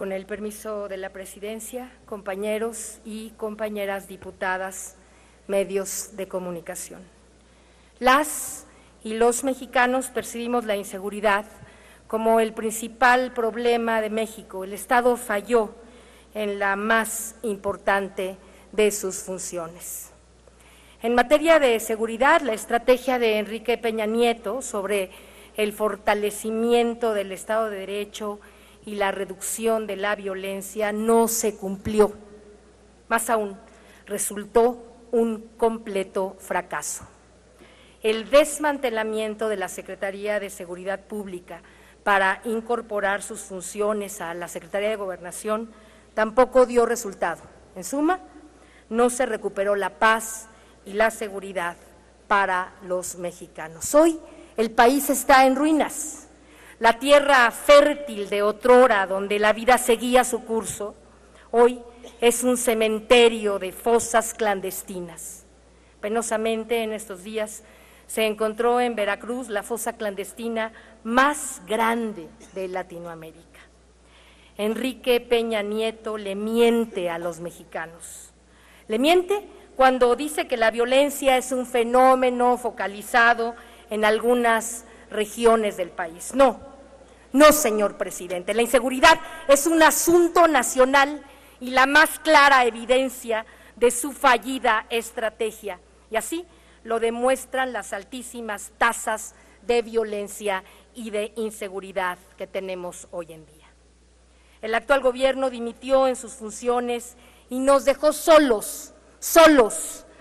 Con el permiso de la presidencia, compañeros y compañeras diputadas, medios de comunicación. Las y los mexicanos percibimos la inseguridad como el principal problema de México. El Estado falló en la más importante de sus funciones. En materia de seguridad, la estrategia de Enrique Peña Nieto sobre el fortalecimiento del Estado de Derecho y la reducción de la violencia no se cumplió. Más aún, resultó un completo fracaso. El desmantelamiento de la Secretaría de Seguridad Pública para incorporar sus funciones a la Secretaría de Gobernación tampoco dio resultado. En suma, no se recuperó la paz y la seguridad para los mexicanos. Hoy el país está en ruinas. La tierra fértil de otrora, donde la vida seguía su curso, hoy es un cementerio de fosas clandestinas. Penosamente, en estos días se encontró en Veracruz la fosa clandestina más grande de Latinoamérica. Enrique Peña Nieto le miente a los mexicanos. Le miente cuando dice que la violencia es un fenómeno focalizado en algunas regiones del país. No, señor presidente, la inseguridad es un asunto nacional y la más clara evidencia de su fallida estrategia, y así lo demuestran las altísimas tasas de violencia y de inseguridad que tenemos hoy en día. El actual gobierno dimitió en sus funciones y nos dejó solos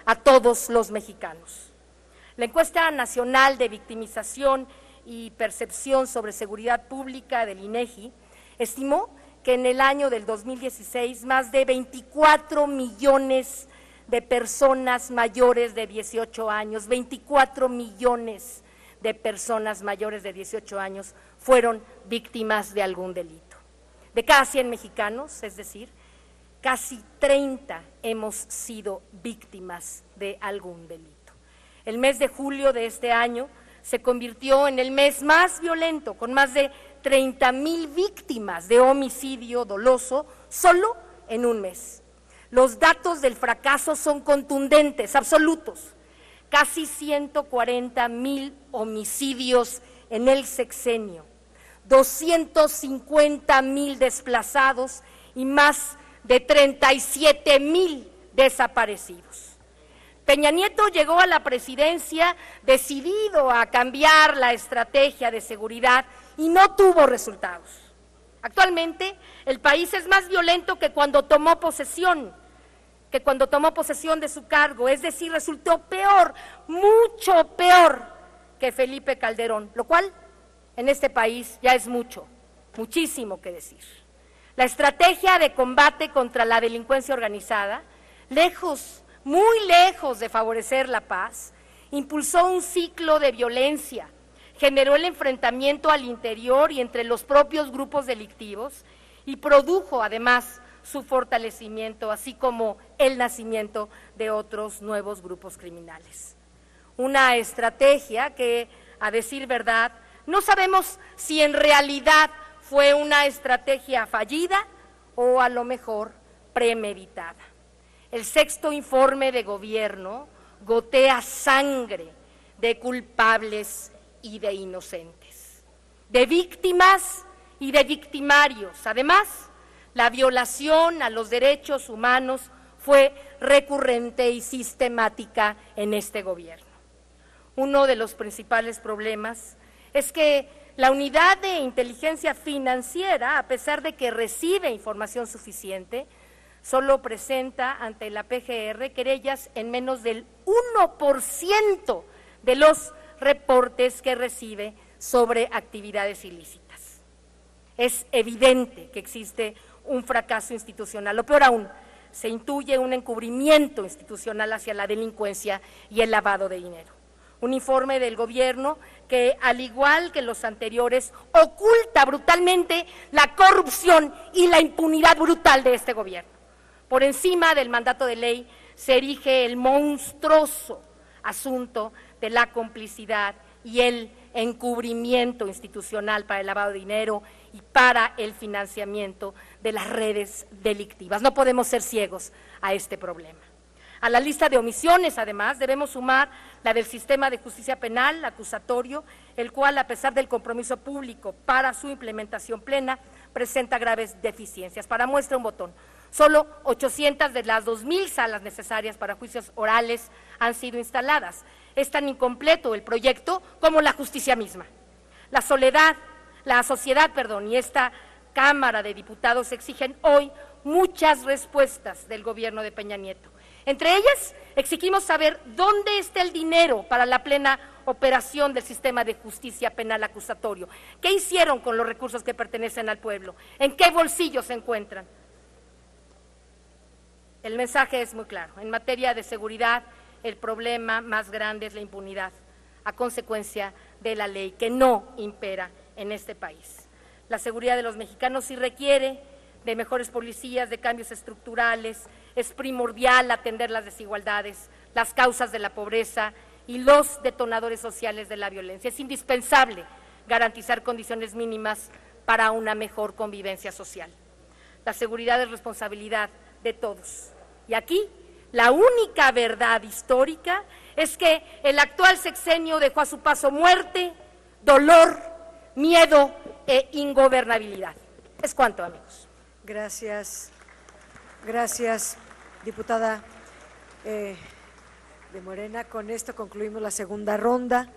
a todos los mexicanos. La encuesta nacional de victimización y percepción sobre seguridad pública del INEGI estimó que en el año del 2016 más de 24 millones de personas mayores de 18 años, 24 millones de personas mayores de 18 años fueron víctimas de algún delito. De cada 100 mexicanos, es decir, casi 30 hemos sido víctimas de algún delito. El mes de julio de este año se convirtió en el mes más violento, con más de 30,000 víctimas de homicidio doloso solo en un mes. Los datos del fracaso son contundentes, absolutos. Casi 140,000 homicidios en el sexenio, 250,000 desplazados y más de 37,000 desaparecidos. Peña Nieto llegó a la presidencia decidido a cambiar la estrategia de seguridad y no tuvo resultados. Actualmente, el país es más violento que cuando tomó posesión de su cargo, es decir, resultó peor, mucho peor que Felipe Calderón, lo cual en este país ya es muchísimo que decir. La estrategia de combate contra la delincuencia organizada, muy lejos de favorecer la paz, impulsó un ciclo de violencia, generó el enfrentamiento al interior y entre los propios grupos delictivos y produjo además su fortalecimiento, así como el nacimiento de otros nuevos grupos criminales. Una estrategia que, a decir verdad, no sabemos si en realidad fue una estrategia fallida o a lo mejor premeditada. El sexto informe de gobierno gotea sangre de culpables y de inocentes, de víctimas y de victimarios. Además, la violación a los derechos humanos fue recurrente y sistemática en este gobierno. Uno de los principales problemas es que la unidad de inteligencia financiera, a pesar de que recibe información suficiente, solo presenta ante la PGR querellas en menos del 1% de los reportes que recibe sobre actividades ilícitas. Es evidente que existe un fracaso institucional, o peor aún, se intuye un encubrimiento institucional hacia la delincuencia y el lavado de dinero. Un informe del gobierno que, al igual que los anteriores, oculta brutalmente la corrupción y la impunidad brutal de este gobierno. Por encima del mandato de ley se erige el monstruoso asunto de la complicidad y el encubrimiento institucional para el lavado de dinero y para el financiamiento de las redes delictivas. No podemos ser ciegos a este problema. A la lista de omisiones, además, debemos sumar la del sistema de justicia penal acusatorio, el cual, a pesar del compromiso público para su implementación plena, presenta graves deficiencias. Para muestra un botón, solo 800 de las 2.000 salas necesarias para juicios orales han sido instaladas. Es tan incompleto el proyecto como la justicia misma. La sociedad, y esta Cámara de Diputados exigen hoy muchas respuestas del gobierno de Peña Nieto. Entre ellas, exigimos saber dónde está el dinero para la plena operación del sistema de justicia penal acusatorio. ¿Qué hicieron con los recursos que pertenecen al pueblo? ¿En qué bolsillos se encuentran? El mensaje es muy claro. En materia de seguridad, el problema más grande es la impunidad, a consecuencia de la ley que no impera en este país. La seguridad de los mexicanos sí requiere de mejores policías, de cambios estructurales. Es primordial atender las desigualdades, las causas de la pobreza y los detonadores sociales de la violencia. Es indispensable garantizar condiciones mínimas para una mejor convivencia social. La seguridad es responsabilidad de todos. Y aquí la única verdad histórica es que el actual sexenio dejó a su paso muerte, dolor, miedo e ingobernabilidad. Es cuanto, amigos. Gracias. Gracias, diputada de Morena. Con esto concluimos la segunda ronda.